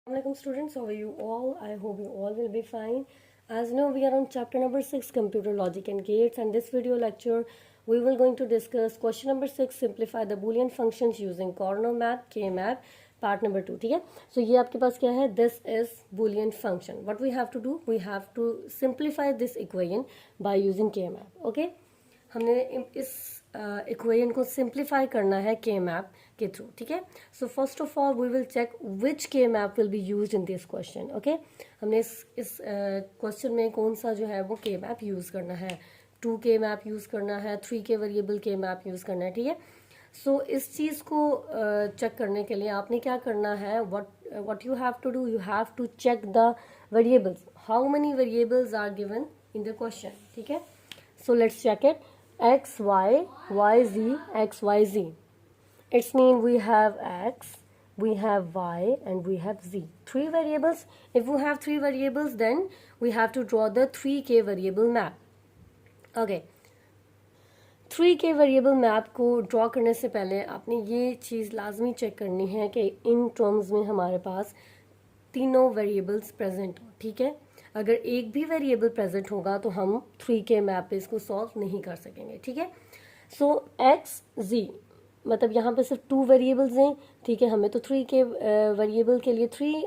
Assalamualaikum students, how are you all? I hope you all will be fine. As you know, we are on chapter number 6, computer logic and gates, and this video lecture we will going to discuss question number 6, simplify the boolean functions using Corner map, K map, part number 2. ठीक है, so ये आपके पास क्या है? This is boolean function. What we have to do? We have to simplify this equation by using K map. Okay, हमने इस equation को simplify करना है के मैप के थ्रू. ठीक है, so first of all we will check which K map will be used in this question. Okay, हमने इस क्वेश्चन में कौन सा जो है वो के मैप यूज़ करना है. 2 के मैप यूज़ करना है, 3 के वेरिएबल के मैप यूज़ करना है. ठीक है, सो इस चीज़ को चेक करने के लिए आपने क्या करना है, what you have to do, you have to check the variables, how many variables are given in the question. ठीक है, so let's check it. X, Y, Y, Z, X, Y, Z. It's mean we have X, we have Y, and we have Z. 3 variables. If we have 3 variables, then we have to draw the 3K variable map. Okay. 3K variable map को draw करने से पहले आपने ये चीज़ लाजमी check करनी है कि इन टर्म्स में हमारे पास तीनों वेरिएबल्स प्रेजेंट हो. ठीक है, अगर एक भी वेरिएबल प्रेजेंट होगा तो हम 3K मैप पे इसको सॉल्व नहीं कर सकेंगे. ठीक है, सो एक्स जी मतलब यहाँ पे सिर्फ 2 वेरिएबल्स हैं. ठीक है, हमें तो 3K वेरिएबल के लिए 3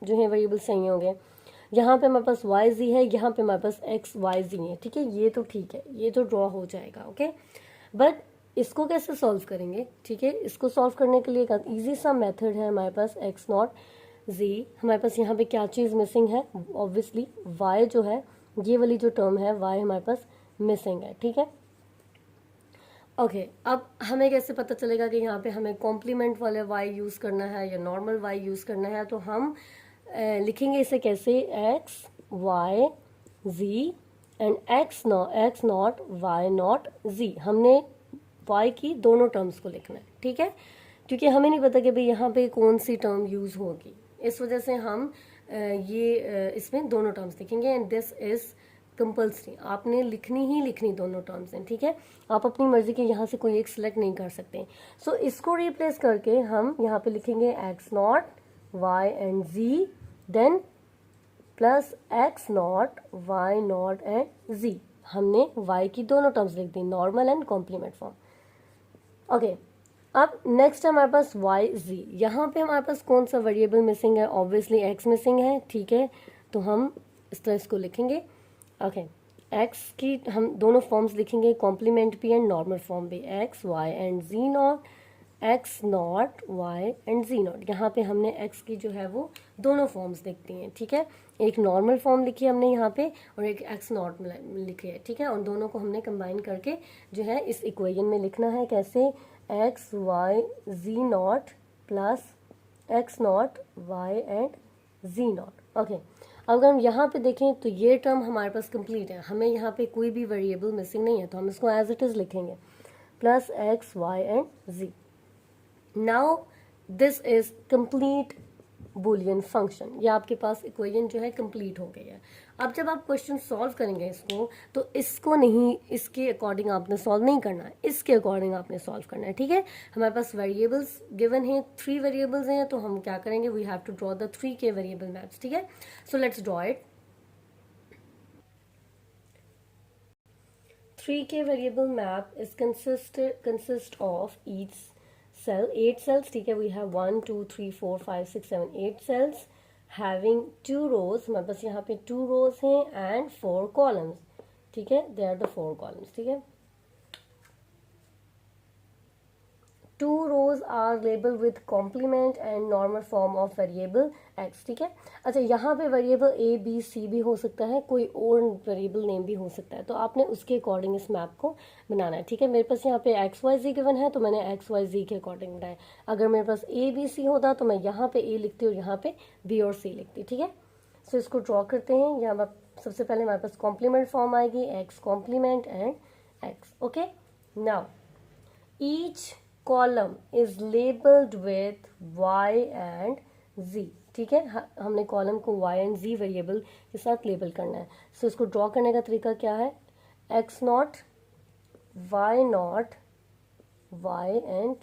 जो है वेरिएबल्स चाहिए होंगे. यहाँ पे हमारे पास वाई जी है, यहाँ पे हमारे पास एक्स वाई जी है. ठीक है, ये तो ठीक है, ये तो ड्रॉ हो जाएगा. ओके, बट इसको कैसे सॉल्व करेंगे? ठीक है, इसको सॉल्व करने के लिए एक ईजी सा मेथड है हमारे पास. एक्स नॉट जी, हमारे पास यहाँ पे क्या चीज़ मिसिंग है? ऑब्वियसली y जो है, ये वाली जो टर्म है y हमारे पास मिसिंग है. ठीक है, ओके, अब हमें कैसे पता चलेगा कि यहाँ पे हमें कॉम्प्लीमेंट वाले y यूज़ करना है या नॉर्मल y यूज़ करना है? तो हम लिखेंगे इसे कैसे, x y z and x not y not z. हमने y की दोनों टर्म्स को लिखना है. ठीक है, क्योंकि हमें नहीं पता कि भाई यहाँ पे कौन सी टर्म यूज़ होगी, इस वजह से हम इसमें दोनों टर्म्स लिखेंगे. एंड दिस इज कंपल्सरी, आपने लिखनी दोनों टर्म्स हैं. ठीक है, आप अपनी मर्जी के यहाँ से कोई एक सिलेक्ट नहीं कर सकते. सो इसको रिप्लेस करके हम यहाँ पे लिखेंगे x not y and z, then plus x not y not and z. हमने वाई की दोनों टर्म्स लिख दी, normal and complement form. Okay, अब नेक्स्ट है हमारे पास वाई जी. यहाँ पे हमारे पास कौन सा वेरिएबल मिसिंग है? ऑब्वियसली एक्स मिसिंग है. ठीक है, तो हम इस तरह इसको लिखेंगे. ओके, एक्स की हम दोनों फॉर्म्स लिखेंगे, कॉम्प्लीमेंट भी एंड नॉर्मल फॉर्म भी. X y and z not, x not y and z not. यहाँ पे हमने एक्स की जो है वो दोनों फॉर्म्स लिखती हैं. ठीक है, एक नॉर्मल फॉर्म लिखी है हमने यहाँ पे और एक एक्स नॉट लिखी है. ठीक है, और दोनों को हमने कंबाइन करके जो है इस इक्वेशन में लिखना है. कैसे? X y z not plus x not y and z not. Okay, अगर हम यहाँ पे देखें तो ये टर्म हमारे पास कंप्लीट है, हमें यहाँ पे कोई भी वेरिएबल मिसिंग नहीं है, तो हम इसको एज इट इज़ लिखेंगे, plus x y and z. Now this is complete Boolean function. ये आपके पास इक्वेशन जो है कंप्लीट हो गई है. अब जब आप क्वेश्चन सॉल्व करेंगे इसको, तो इसको नहीं, इसके अकॉर्डिंग आपने सॉल्व नहीं करना है, इसके अकॉर्डिंग आपने सॉल्व करना है. ठीक है, हमारे पास वेरिएबल्स गिवन हैं, 3 वेरिएबल्स हैं, तो हम क्या करेंगे, we have to draw the 3K variable maps. ठीक है, so let's draw it. 3K variable map is consist of each cell 8 cells. ठीक है, वी हैव 1 2 3 4 5 6 7 8 cells having 2 rows. हमारे पास यहाँ पे 2 rows हैं and 4 columns. ठीक है, they are the 4 columns. ठीक है, 2 rows are labeled with complement and normal form of variable x. ठीक है, अच्छा यहाँ पे वेरिएबल a b c भी हो सकता है, कोई और वेरिएबल नेम भी हो सकता है, तो आपने उसके अकॉर्डिंग इस मैप को बनाना है. ठीक है, मेरे पास यहाँ पे एक्स वाई जी गिवन है, तो मैंने एक्स वाई जी के अकॉर्डिंग बनाया. अगर मेरे पास a b c होता तो मैं यहाँ पे a लिखती और यहाँ पे b और c लिखती. ठीक है, सो इसको ड्रॉ करते हैं. यहाँ सबसे पहले हमारे पास कॉम्प्लीमेंट फॉर्म आएगी, x complement and x. Okay, now each column is labelled with y and z. ठीक है, हमने कॉलम को y एंड z वेरिएबल के साथ लेबल करना है. सो इसको ड्रॉ करने का तरीका क्या है, x not y and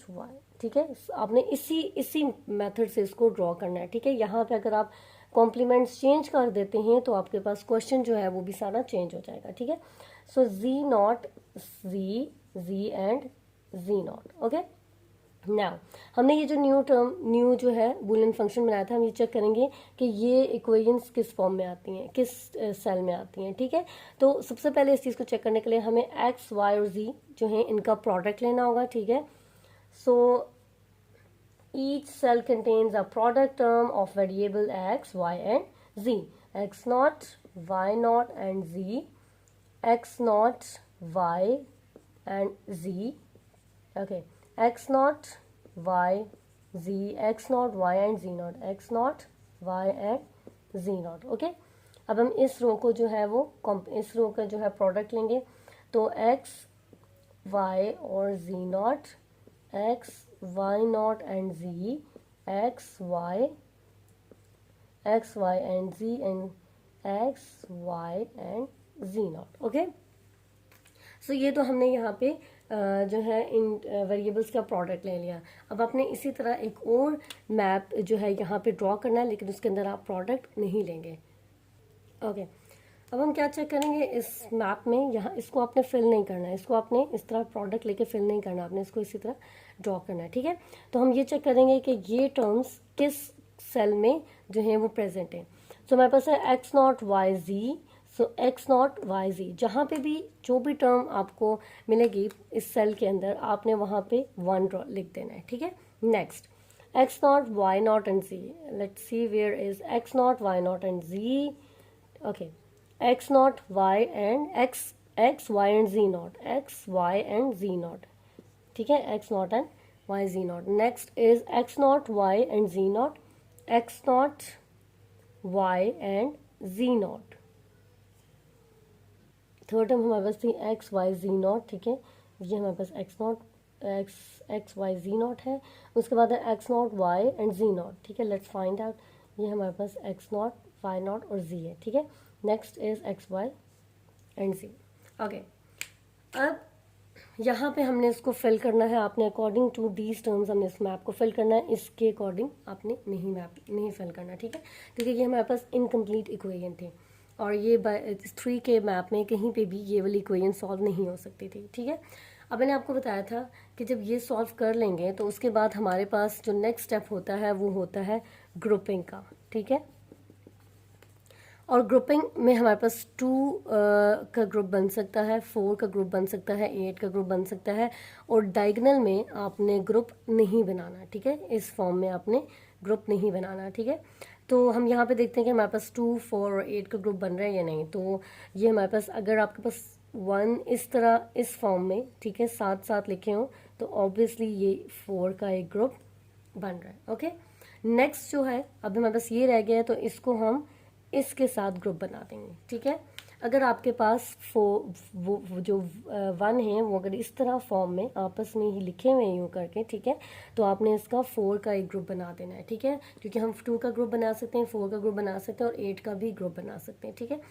y. ठीक है, आपने इसी मेथड से इसको ड्रॉ करना है। ठीक है, यहाँ पे अगर आप कॉम्प्लीमेंट्स चेंज कर देते हैं तो आपके पास क्वेश्चन जो है वो भी सारा चेंज हो जाएगा। ठीक है, so z not z and z not. Okay, now हमने ये जो न्यू जो है बूलियन फंक्शन बनाया था, हम ये चेक करेंगे कि ये इक्वेशंस किस फॉर्म में आती हैं, किस सेल में आती हैं। ठीक है, तो सबसे पहले इस चीज़ को चेक करने के लिए हमें एक्स वाई और जी जो है इनका प्रोडक्ट लेना होगा। ठीक है, सो each cell contains a product term of variable x, y and z. X naught, y naught and z. X naught, y and z. Okay. X naught, y, z. X naught, y and z naught. X naught, y and z naught. Okay. अब हम इस रो को जो है वो इस रो का जो है प्रोडक्ट लेंगे, तो x, y और z naught, x, y naught and z, x, y and z and x, y and z naught. Okay, so ये तो हमने यहाँ पे जो है इन वेरिएबल्स का प्रोडक्ट ले लिया। अब आपने इसी तरह एक और मैप जो है यहाँ पे ड्रॉ करना है, लेकिन उसके अंदर आप प्रोडक्ट नहीं लेंगे। ओके, अब हम क्या चेक करेंगे इस मैप में, यहाँ इसको आपने फिल नहीं करना है, इसको आपने इस तरह प्रोडक्ट लेके फिल नहीं करना, आपने इसको इसी तरह ड्रॉ करना है। ठीक है, तो हम ये चेक करेंगे कि ये टर्म्स किस सेल में जो है वो प्रेजेंट है। सो हमारे पास है x not y z, so x not y z, जहाँ पे भी जो भी टर्म आपको मिलेगी इस सेल के अंदर आपने वहाँ पे 1 लिख देना है। ठीक है, next x not y not and z, let's see where is x not y not and z. Okay, x naught y and x y and z naught, x y and z naught. ठीक है, x naught and y z naught. Next is x naught y and z naught, x naught y and z naught. Third term हमारे पास थी x y z naught। ठीक है, ये हमारे पास x y z naught है। उसके बाद है x naught y and z naught। ठीक है, लेट्स फाइंड आउट, ये हमारे पास x naught y naught और z है। ठीक है, next is x y and z. Okay, अब यहाँ पे हमने इसको फिल करना है, आपने अकॉर्डिंग टू दीज टर्म्स हमने इस मैप को फिल करना है, इसके अकॉर्डिंग आपने नहीं फिल करना। ठीक है, क्योंकि ये हमारे पास इनकम्प्लीट इक्वेशन थे और ये 3 के मैप में कहीं पे भी ये वाली इक्वेशन सॉल्व नहीं हो सकती थी। ठीक है, अब मैंने आपको बताया था कि जब ये सॉल्व कर लेंगे तो उसके बाद हमारे पास जो नेक्स्ट स्टेप होता है वो होता है ग्रुपिंग का। ठीक है, और ग्रुपिंग में हमारे पास 2 का ग्रुप बन सकता है, 4 का ग्रुप बन सकता है, 8 का ग्रुप बन सकता है, और डायगोनल में आपने ग्रुप नहीं बनाना। ठीक है, इस फॉर्म में आपने ग्रुप नहीं बनाना। ठीक है, तो हम यहाँ पे देखते हैं कि हमारे पास 2, 4 और 8 का ग्रुप बन रहा है या नहीं। तो ये हमारे पास, अगर आपके पास 1 इस तरह इस फॉर्म में, ठीक है, साथ साथ लिखे हों तो ऑब्वियसली ये 4 का एक ग्रुप बन रहा है। ओके, नेक्स्ट जो है अब हमारे पास ये रह गया है, तो इसको हम इसके साथ ग्रुप बना देंगे। ठीक है, अगर आपके पास वो जो 1 है वो अगर इस तरह फॉर्म में आपस में ही लिखे हुए यूँ करके, ठीक है, तो आपने इसका 4 का एक ग्रुप बना देना है। ठीक है, क्योंकि हम 2 का ग्रुप बना सकते हैं, 4 का ग्रुप बना सकते हैं और 8 का भी ग्रुप बना सकते हैं। ठीक है,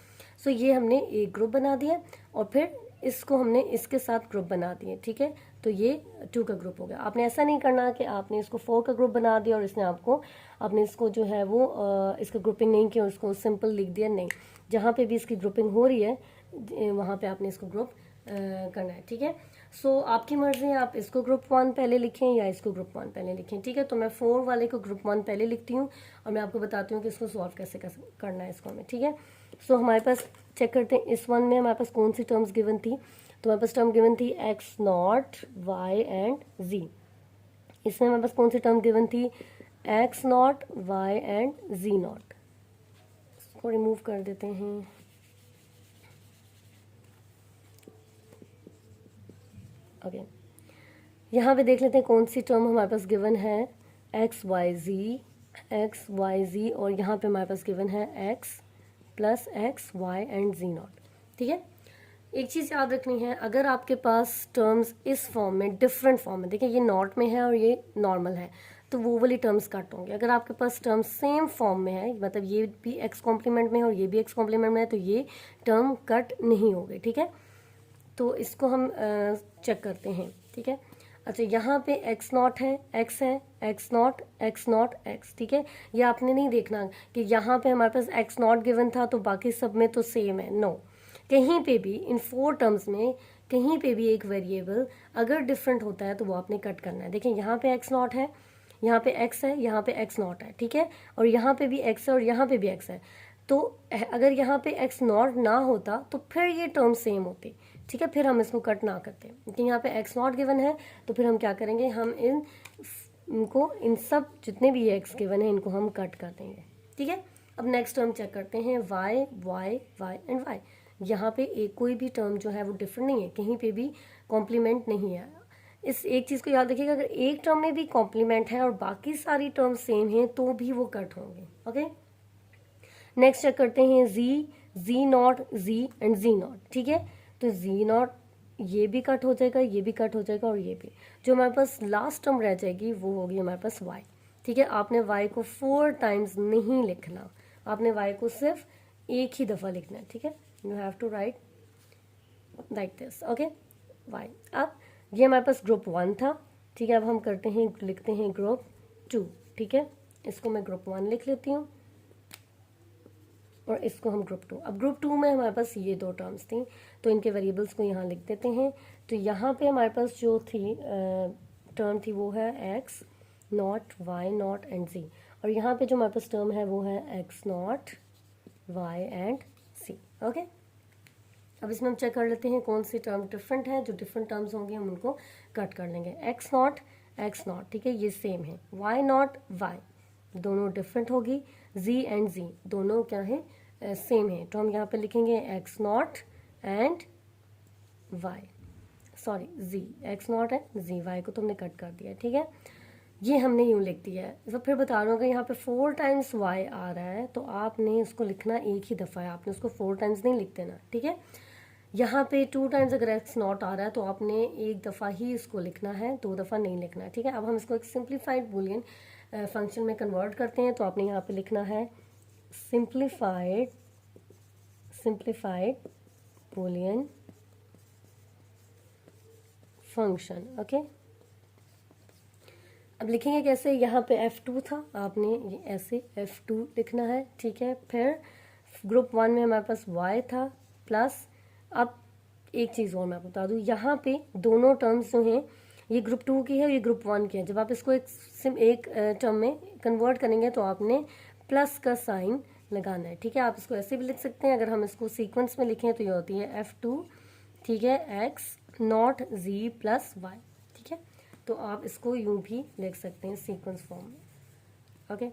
सो ये हमने एक ग्रुप बना दिया और फिर इसको हमने इसके साथ ग्रुप बना दिए। ठीक है, तो ये 2 का ग्रुप हो गया। आपने ऐसा नहीं करना कि आपने इसको 4 का ग्रुप बना दिया और इसने आपने इसको जो है वो इसका ग्रुपिंग नहीं किया और इसको सिंपल लिख दिया। नहीं, जहाँ पे भी इसकी ग्रुपिंग हो रही है वहाँ पे आपने इसको ग्रुप करना है। ठीक है, सो आपकी मर्जी है, आप इसको ग्रुप 1 पहले लिखें या इसको ग्रुप 1 पहले लिखें। ठीक है, तो मैं 4 वाले को ग्रुप 1 पहले लिखती हूँ और मैं आपको बताती हूँ कि इसको सॉल्व कैसे करना है इसको हमें। ठीक है, सो हमारे पास चेक करते हैं इस 1 में हमारे पास कौन सी टर्म्स गिवन थी। तो हमारे पास टर्म गिवन थी x not y and z. इसमें हमारे पास कौन सी टर्म गिवन थी, x not y and z not. इसको रिमूव कर देते हैं। ओके, यहाँ पे देख लेते हैं कौन सी टर्म हमारे पास गिवन है, एक्स वाई जी, और यहाँ पे हमारे पास गिवन है x plus x y and z not. ठीक है, एक चीज़ याद रखनी है, अगर आपके पास टर्म्स इस फॉर्म में डिफरेंट फॉर्म में, देखिए ये नॉट में है और ये नॉर्मल है, तो वो वाली टर्म्स कट होंगे। अगर आपके पास टर्म्स सेम फॉर्म में है, मतलब ये भी एक्स कॉम्प्लीमेंट में है और ये भी एक्स कॉम्प्लीमेंट में है, तो ये टर्म कट नहीं होंगे। ठीक है, तो इसको हम चेक करते हैं। ठीक है, अच्छा यहाँ पे एक्स नॉट है, एक्स है, x not, x not, x, ठीक है। ये आपने नहीं देखना कि यहाँ पे हमारे पास एक्स नॉट गिवन था तो बाकी सब में तो सेम है, नो। कहीं पे भी इन 4 टर्म्स में कहीं पे भी एक वेरिएबल अगर डिफरेंट होता है तो वो आपने कट करना है। देखिए यहाँ पे एक्स नॉट है, यहाँ पे एक्स है, यहाँ पे एक्स नॉट है, ठीक है, और यहाँ पे भी एक्स है और यहाँ पे भी एक्स है। तो अगर यहाँ पे एक्स नॉट ना होता तो फिर ये टर्म सेम होती, ठीक है, फिर हम इसको कट ना करते। लेकिन यहाँ पे एक्स नॉट गिवन है तो फिर हम क्या करेंगे, हम इनको इन सब जितने भी एक्स गिवन है इनको हम कट कर देंगे, ठीक है। अब नेक्स्ट टर्म चेक करते हैं, y y y and y. यहाँ पे एक कोई भी टर्म जो है वो डिफरेंट नहीं है, कहीं पे भी कॉम्प्लीमेंट नहीं है। इस एक चीज़ को याद रखिएगा, अगर एक टर्म में भी कॉम्प्लीमेंट है और बाकी सारी टर्म सेम हैं तो भी वो कट होंगे, ओके। नेक्स्ट चेक करते हैं z not, z and z not, ठीक है। तो जी नॉट ये भी कट हो जाएगा, ये भी कट हो जाएगा और ये भी। जो हमारे पास लास्ट टर्म रह जाएगी वो होगी हमारे पास वाई, ठीक है। आपने वाई को 4 टाइम्स नहीं लिखना, आपने वाई को सिर्फ एक ही दफ़ा लिखना है, ठीक है। You have to write like this, okay, y. अब ये हमारे पास ग्रुप 1 था, ठीक है। अब हम करते हैं, लिखते हैं ग्रुप 2, ठीक है। इसको मैं ग्रुप 1 लिख लेती हूँ और इसको हम ग्रुप 2। अब ग्रुप 2 में हमारे पास ये 2 टर्म्स थी तो इनके वेरिएबल्स को यहाँ लिख देते हैं। तो यहाँ पे हमारे पास जो थी टर्म थी वो है x not, y not and z, और यहाँ पे जो हमारे पास टर्म है वो है x not, y and c, okay. अब इसमें हम चेक कर लेते हैं कौन सी टर्म डिफरेंट है। जो डिफरेंट टर्म्स होंगे हम उनको कट कर लेंगे। एक्स नॉट, ठीक है, ये सेम है। वाई नॉट, वाई दोनों डिफरेंट होगी। जी एंड जी दोनों क्या है, सेम है। तो हम यहाँ पे लिखेंगे x not and y, sorry z, x not and z, y को तो हमने कट कर दिया, ठीक है। ये हमने यूँ लिख दिया है। तो फिर बता रहा हूँ, अगर यहाँ पे 4 टाइम्स वाई आ रहा है तो आपने इसको लिखना एक ही दफ़ा है, आपने उसको 4 टाइम्स नहीं लिख देना, ठीक है। यहाँ पे 2 टाइम्स अगर एक्स नॉट आ रहा है तो आपने एक दफ़ा ही इसको लिखना है, 2 दफ़ा नहीं लिखना है, ठीक है। अब हम इसको एक सिंप्लीफाइड बूलियन फंक्शन में कन्वर्ट करते हैं। तो आपने यहाँ पे लिखना है सिंप्लीफाइड बूलियन फंक्शन, ओके। अब लिखेंगे कैसे, यहाँ पे F2 था, आपने ये ऐसे F2 लिखना है, ठीक है। फिर ग्रुप 1 में हमारे पास Y था प्लस, अब एक चीज़ और मैं आपको बता दूँ, यहाँ पे दोनों टर्म्स जो हैं ये ग्रुप 2 की है और ये ग्रुप 1 की है। जब आप इसको एक टर्म में कन्वर्ट करेंगे तो आपने प्लस का साइन लगाना है, ठीक है। आप इसको ऐसे भी लिख सकते हैं, अगर हम इसको सीक्वेंस में लिखें तो ये होती है F2, ठीक है, x not z plus y, ठीक है। तो आप इसको यूँ भी लिख सकते हैं सीक्वेंस फॉर्म में, ओके।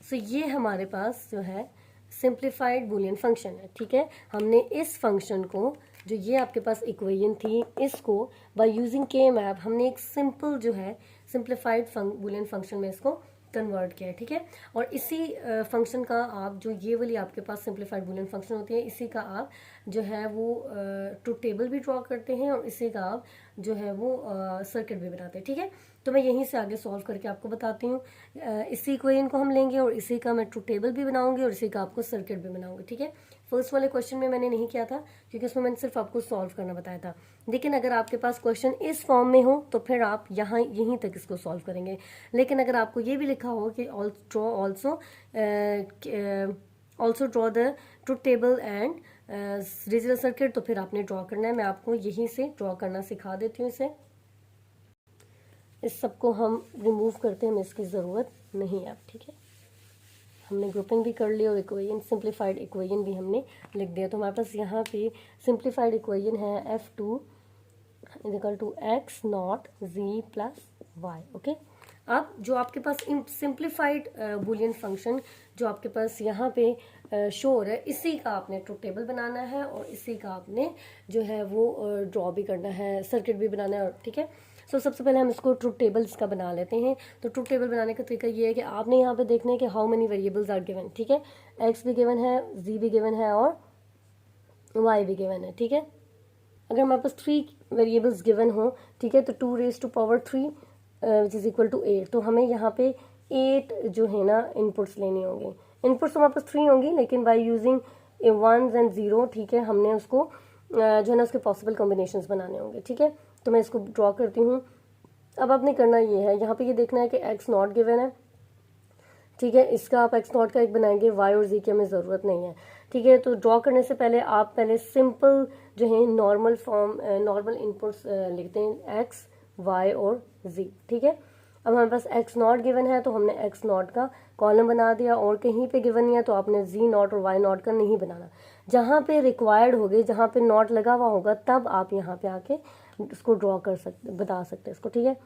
सो ये हमारे पास जो है सिंप्लीफाइड बूलियन फंक्शन है, ठीक है। हमने इस फंक्शन को, जो ये आपके पास इक्वेशन थी, इसको बाय यूजिंग के मैप हमने एक सिंपल जो है सिंप्लीफाइड बूलियन फंक्शन में इसको कन्वर्ट किया है, ठीक है। और इसी फंक्शन का आप, जो ये वाली आपके पास सिंप्लीफाइड बूलियन फंक्शन होती है, इसी का आप जो है वो ट्रुथ टेबल भी ड्रॉ करते हैं और इसी का आप जो है वो सर्किट भी बनाते हैं, ठीक है। तो मैं यहीं से आगे सॉल्व करके आपको बताती हूँ। इसी इक्वेशन को हम लेंगे और इसी का मैं ट्रुथ टेबल भी बनाऊंगी और इसी का आपको सर्किट भी बनाऊंगी, ठीक है। फर्स्ट वाले क्वेश्चन में मैंने नहीं किया था क्योंकि उसमें मैंने सिर्फ आपको सॉल्व करना बताया था, लेकिन अगर आपके पास क्वेश्चन इस फॉर्म में हो तो फिर आप यहाँ यहीं तक इसको सॉल्व करेंगे। लेकिन अगर आपको ये भी लिखा हो कि also draw the truth table and digital circuit, तो फिर आपने ड्रॉ करना है। मैं आपको यहीं से ड्रॉ करना सिखा देती हूँ। इस सब को हम रिमूव करते हैं, हमें इसकी ज़रूरत नहीं है अब, ठीक है। हमने ग्रुपिंग भी कर ली और इक्वेशन, सिंप्लीफाइड इक्वेशन भी हमने लिख दिया। तो हमारे पास यहाँ पे सिंप्लीफाइड इक्वेशन है F2 equal to x not z plus y, okay. अब जो आपके पास सिंप्लीफाइड बूलियन फंक्शन जो आपके पास यहाँ पे शो हो रहा है, इसी का आपने ट्रुथ टेबल बनाना है और इसी का आपने जो है वो ड्रॉ भी करना है, सर्किट भी बनाना है, ठीक है। सो सबसे पहले हम इसको ट्रुथ टेबल इसका बना लेते हैं। तो ट्रुथ टेबल बनाने का तरीका ये है कि आपने यहाँ पे देखना है कि how many variables are given, ठीक है। एक्स भी गिवन है, जी भी गिवन है और वाई भी गिवन है, ठीक है। अगर हमारे पास 3 वेरिएबल्स गिवन हो, ठीक है, तो 2 raise to power 3 which is equal to 8, तो हमें यहाँ पे 8 जो है ना इनपुट्स लेनी होंगी। इनपुट्स तो हमारे पास 3 होंगी, लेकिन बाय यूजिंग 1s एंड 0, ठीक है, हमने उसको जो है ना उसके पॉसिबल कॉम्बिनेशंस बनाने होंगे, ठीक है। तो मैं इसको ड्रॉ करती हूँ। अब आपने करना ये है, यहाँ पे ये देखना है कि एक्स नॉट गिवन है, ठीक है, इसका आप एक्स नॉट का एक बनाएंगे, वाई और जी की हमें ज़रूरत नहीं है, ठीक है। तो ड्रॉ करने से पहले आप पहले सिंपल जो है नॉर्मल फॉर्म, नॉर्मल इनपुट्स लिखते हैं, एक्स वाई और जी, ठीक है। अब हमारे पास एक्स नॉट गिवन है तो हमने एक्स नॉट का कॉलम बना दिया, और कहीं पे गिवन नहीं है तो आपने जी नॉट और वाई नॉट का नहीं बनाना। जहाँ पे रिक्वायर्ड होगी, जहाँ पे नॉट लगा हुआ होगा, तब आप यहाँ पे आके उसको ड्रॉ कर सकते, बता सकते हैं इसको, ठीक है।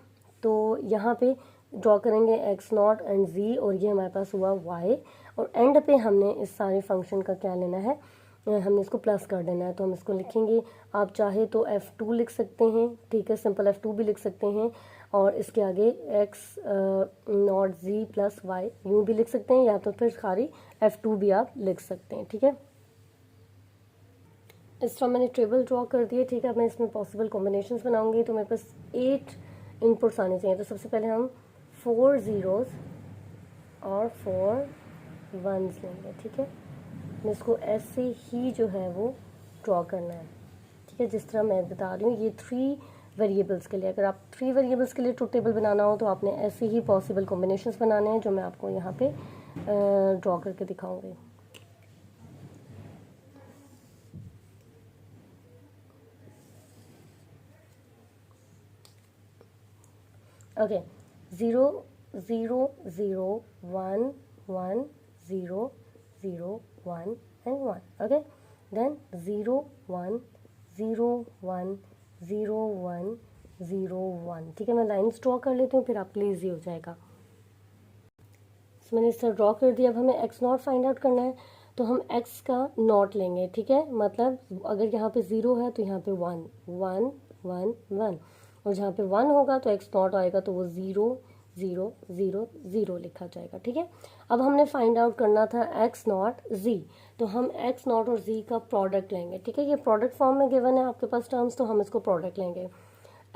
तो यहाँ पे ड्रॉ करेंगे एक्स नॉट एंड जी, और ये हमारे पास हुआ वाई, और एंड पे हमने इस सारे फंक्शन का क्या लेना है, हमने इसको प्लस कर देना है। तो हम इसको लिखेंगे, आप चाहे तो F2 लिख सकते हैं, ठीक है, सिंपल F2 भी लिख सकते हैं, और इसके आगे x not z plus y यूँ भी लिख सकते हैं, या तो फिर खाली F2 भी आप लिख सकते हैं, ठीक है। इस तरह मैंने टेबल ड्रॉ कर दिए, ठीक है। मैं इसमें पॉसिबल कॉम्बिनेशंस बनाऊंगी, तो मेरे पास 8 इनपुट्स आने चाहिए। तो सबसे पहले हम 4 ज़ीरोज़ और 4 1s लेंगे, ठीक है। मैं इसको ऐसे ही जो है वो ड्रॉ करना है, ठीक है, जिस तरह मैं बता रही हूँ। ये 3 वेरिएबल्स के लिए, अगर आप 3 वेरिएबल्स के लिए ट्रूथ टेबल बनाना हो तो आपने ऐसे ही पॉसिबल कॉम्बिनेशंस बनाने हैं, जो मैं आपको यहाँ पे ड्रॉ करके दिखाऊंगी। ओके, 0 0 0 1 1 0 0 1 and 1, okay, then 0 1 0 1 0 1 0 1, ठीक है। मैं लाइन्स ड्रॉ कर लेती हूँ, फिर आपके लिए ईजी हो जाएगा। मैंने इस तरह ड्रॉ कर दिया। अब हमें एक्स नॉट फाइंड आउट करना है, तो हम एक्स का नॉट लेंगे, ठीक है। मतलब अगर यहाँ पे 0 है तो यहाँ पे 1 1 1 1, और जहाँ पे 1 होगा तो एक्स नॉट आएगा, तो वो 0 0 0 0 लिखा जाएगा, ठीक है। अब हमने फाइंड आउट करना था एक्स नॉट जी, तो हम एक्स नॉट और जी का प्रोडक्ट लेंगे, ठीक है। ये प्रोडक्ट फॉर्म में गिवन है आपके पास टर्म्स, तो हम इसको प्रोडक्ट लेंगे।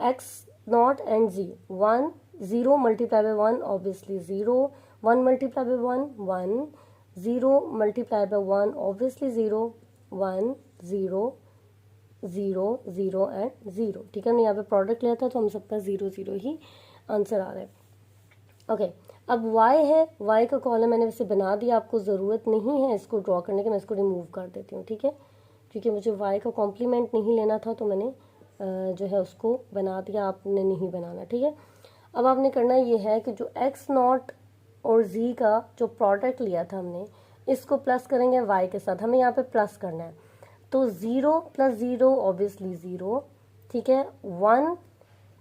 X not and z, 1 0 multiply by 1 obviously 0, 1 multiply by 1 1, 0 multiply by 1 obviously 0, 1 0 0 0 and 0, ठीक है। हमने यहाँ पे प्रोडक्ट लिया था तो हम सबका 0 0 ही आंसर आ रहा है, ओके। अब y है, y का कॉलम मैंने वैसे बना दिया, आपको ज़रूरत नहीं है इसको ड्रॉ करने की, मैं इसको रिमूव कर देती हूँ, ठीक है, क्योंकि मुझे y का कॉम्प्लीमेंट नहीं लेना था, तो मैंने जो है उसको बना दिया, आपने नहीं बनाना, ठीक है। अब आपने करना ये है कि जो x नॉट और z का जो प्रोडक्ट लिया था हमने, इसको प्लस करेंगे y के साथ, हमें यहाँ पे प्लस करना है। तो 0 प्लस 0 ऑब्वियसली 0, ठीक है, 1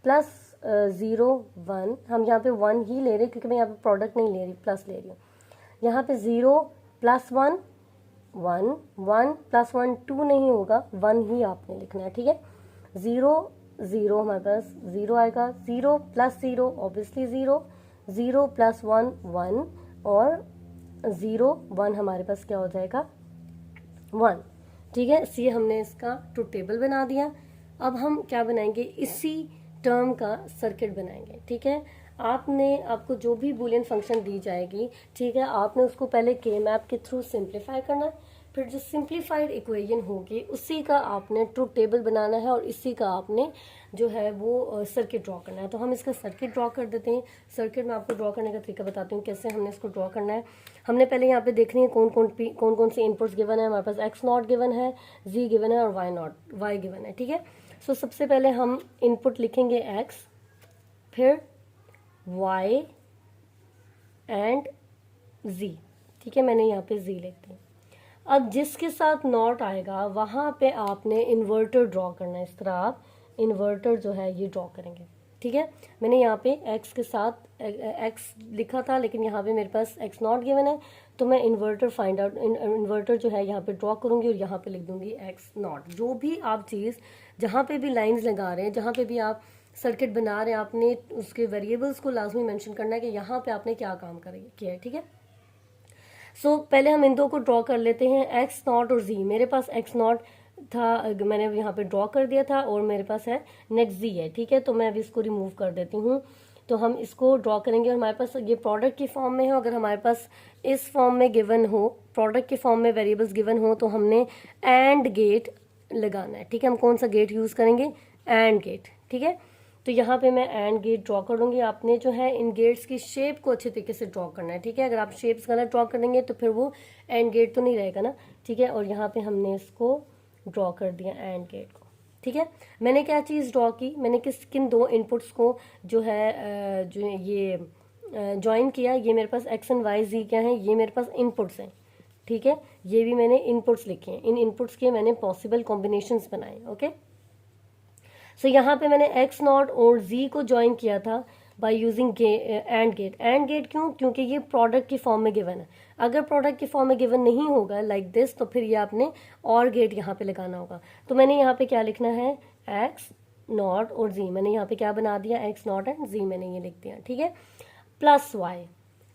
प्लस 0 1, हम यहाँ पे 1 ही ले रहे हैं क्योंकि मैं यहाँ पे प्रोडक्ट नहीं ले रही, प्लस ले रही हूँ। यहाँ पे 0 प्लस 1 1, 1 प्लस 1 2 नहीं होगा, 1 ही आपने लिखना है, ठीक है। 0 0 हमारे पास 0 आएगा, 0 प्लस 0 ऑब्वियसली 0, 0 प्लस 1 1, और 0 1 हमारे पास क्या हो जाएगा 1, ठीक है। इसलिए हमने इसका ट्रूथ टेबल बना दिया। अब हम क्या बनाएंगे, इसी टर्म का सर्किट बनाएंगे, ठीक है। आपको जो भी बूलियन फंक्शन दी जाएगी, ठीक है, आपने उसको पहले के मैप के थ्रू सिंप्लीफाई करना है, फिर जो सिंप्लीफाइड इक्वेशन होगी उसी का आपने ट्रूथ टेबल बनाना है, और इसी का आपने जो है वो सर्किट ड्रॉ करना है। तो हम इसका सर्किट ड्रॉ कर देते हैं। सर्किट में आपको ड्रॉ करने का तरीका बताती हूँ कैसे हमने इसको ड्रॉ करना है। हमने पहले यहाँ पे देखनी है कौन कौन से इनपुट्स गिवन है। हमारे पास एक्स नॉट गिवन है, जी गिवन है, और वाई गिवन है, ठीक है। सो सबसे पहले हम इनपुट लिखेंगे एक्स, फिर वाई एंड जी, ठीक है। मैंने यहाँ पे जी लिख दी। अब जिसके साथ नॉट आएगा वहाँ पे आपने इन्वर्टर ड्रॉ करना है। इस तरह आप इन्वर्टर जो है ये ड्रॉ करेंगे, ठीक है। मैंने यहाँ पे एक्स के साथ एक्स लिखा था, लेकिन यहाँ पे मेरे पास एक्स नॉट गिवन है, तो मैं इन्वर्टर जो है यहाँ पे ड्रॉ करूँगी और यहाँ पे लिख दूँगी एक्स नॉट। जो भी आप चीज़ जहाँ पे भी लाइंस लगा रहे हैं, जहाँ पे भी आप सर्किट बना रहे हैं, आपने उसके वेरिएबल्स को लाजमी मेंशन करना है कि यहाँ पे आपने क्या काम किया है, ठीक है। सो पहले हम इन दो को ड्रॉ कर लेते हैं, एक्स नॉट और जी। मेरे पास एक्स नॉट था, मैंने यहाँ पे ड्रॉ कर दिया था, और मेरे पास है नेक्स्ट जी है, ठीक है। तो मैं अभी इसको रिमूव कर देती हूँ। तो हम इसको ड्रॉ करेंगे, और हमारे पास ये प्रोडक्ट की फॉर्म में है। अगर हमारे पास इस फॉर्म में गिवन हो, प्रोडक्ट के फॉर्म में वेरिएबल्स गिवन हो, तो हमने एंड गेट लगाना है, ठीक है। हम कौन सा गेट यूज़ करेंगे, एंड गेट, ठीक है। तो यहाँ पे मैं एंड गेट ड्रॉ कर दूंगी। आपने जो है इन गेट्स की शेप को अच्छे तरीके से ड्रॉ करना है, ठीक है। अगर आप शेप्स गलत ड्रॉ कर देंगे तो फिर वो एंड गेट तो नहीं रहेगा ना, ठीक है। और यहाँ पे हमने इसको ड्रॉ कर दिया एंड गेट को, ठीक है। मैंने क्या चीज़ ड्रॉ की, मैंने किन दो इनपुट्स को जो है जो ये ज्वाइन किया। ये मेरे पास एक्स एंड वाई जी क्या है, ये मेरे पास इनपुट्स हैं, ठीक है। ये भी मैंने इनपुट्स लिखे हैं, इन इनपुट्स के मैंने पॉसिबल कॉम्बिनेशंस बनाए, ओके। सो यहाँ पे मैंने एक्स नॉट और जी को ज्वाइन किया था by using and gate. And gate क्यों? क्योंकि ये प्रोडक्ट की फॉर्म में गिवन है। अगर प्रोडक्ट की फॉर्म में गिवन नहीं होगा लाइक दिस, तो फिर ये आपने और गेट यहाँ पे लगाना होगा। तो मैंने यहाँ पे क्या लिखना है, एक्स नॉट और जी। मैंने यहाँ पे क्या बना दिया, एक्स नॉट एंड जी मैंने ये लिख दिया, ठीक है, प्लस वाई,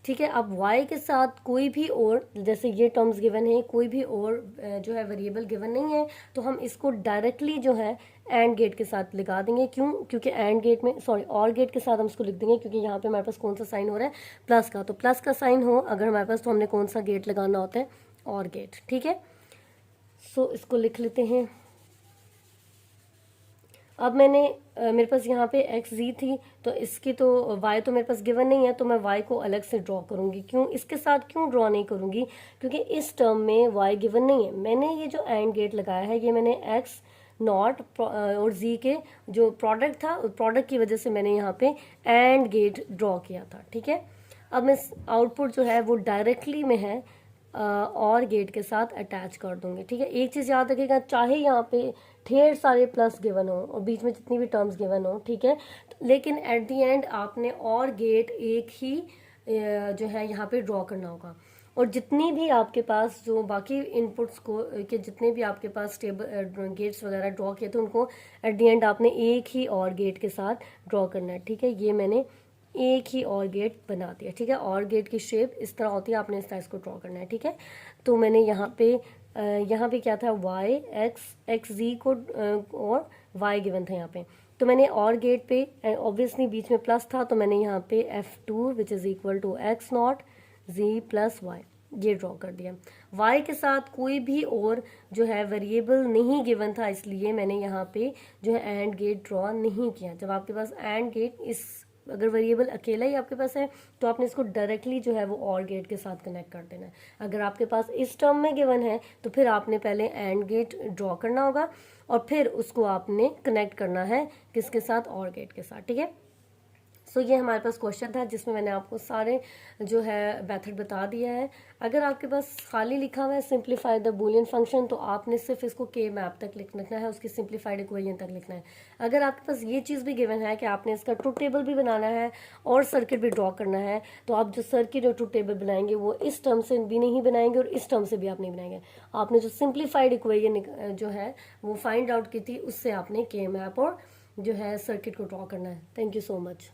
ठीक है। अब y के साथ कोई भी और, जैसे ये टर्म्स गिवन है, कोई भी और जो है वेरिएबल गिवन नहीं है, तो हम इसको डायरेक्टली जो है एंड गेट के साथ लगा देंगे। क्यों? क्योंकि एंड गेट में और गेट के साथ हम इसको लिख देंगे, क्योंकि यहाँ पे हमारे पास कौन सा साइन हो रहा है, प्लस का। तो प्लस का साइन हो अगर हमारे पास, तो हमने कौन सा गेट लगाना होता है, और गेट, ठीक है। सो इसको लिख लेते हैं। अब मैंने मेरे पास यहाँ पे एक्स जी थी, तो इसकी तो वाई तो मेरे पास गिवन नहीं है, तो मैं वाई को अलग से ड्रॉ करूँगी। क्यों इसके साथ क्यों ड्रॉ नहीं करूँगी? क्योंकि इस टर्म में वाई गिवन नहीं है। मैंने ये जो एंड गेट लगाया है, ये मैंने एक्स नॉट और जी के जो प्रोडक्ट था, प्रोडक्ट की वजह से मैंने यहाँ पे एंड गेट ड्रॉ किया था, ठीक है। अब मैं आउटपुट जो है वो डायरेक्टली में है और गेट के साथ अटैच कर दूंगी, ठीक है। एक चीज़ याद रखिएगा, चाहे यहाँ पे ढेर सारे प्लस गिवन हो और बीच में जितनी भी टर्म्स गिवन हो, ठीक है, लेकिन एट द एंड आपने और गेट एक ही जो है यहाँ पे ड्रॉ करना होगा। और जितनी भी आपके पास जो बाकी इनपुट्स को के जितने भी आपके पास टेबल गेट्स वगैरह ड्रॉ किए थे, उनको एट द एंड आपने एक ही और गेट के साथ ड्रॉ करना है, ठीक है। ये मैंने एक ही और गेट बना दिया, ठीक है। और गेट की शेप इस तरह होती है, आपने इस तरह इसको ड्रॉ करना है, ठीक है। तो मैंने यहाँ पे क्या था, वाई एक्स जी को और वाई गिवन था यहाँ पे। तो मैंने और गेट पे ऑब्वियसली बीच में प्लस था, तो मैंने यहाँ पे F2 which is equal to x not z plus y ये ड्रॉ कर दिया। y के साथ कोई भी और जो है वेरिएबल नहीं गिवन था, इसलिए मैंने यहाँ पे जो है एंड गेट ड्रॉ नहीं किया। जब आपके पास एंड गेट इस अगर वेरिएबल अकेला ही आपके पास है, तो आपने इसको डायरेक्टली जो है वो और गेट के साथ कनेक्ट कर देना है। अगर आपके पास इस टर्म में गिवन है, तो फिर आपने पहले एंड गेट ड्रॉ करना होगा और फिर उसको आपने कनेक्ट करना है किसके साथ, और गेट के साथ, ठीक है। सो ये हमारे पास क्वेश्चन था जिसमें मैंने आपको सारे जो है मेथड बता दिया है। अगर आपके पास खाली लिखा हुआ है सिंप्लीफाई द बूलियन फंक्शन, तो आपने सिर्फ इसको के मैप तक लिखना है, उसकी सिंप्लीफाइड इक्वेशन तक लिखना है। अगर आपके पास ये चीज़ भी गिवन है कि आपने इसका ट्रूथ टेबल भी बनाना है और सर्किट भी ड्रॉ करना है, तो आप जो सर्किट और ट्रूथ टेबल बनाएंगे वो इस टर्म से भी नहीं बनाएंगे और इस टर्म से भी आप नहीं बनाएंगे। आपने जो सिंप्लीफाइड इक्वेशन जो है वो फाइंड आउट की थी, उससे आपने के मैप और जो है सर्किट को ड्रॉ करना है। Thank you so much.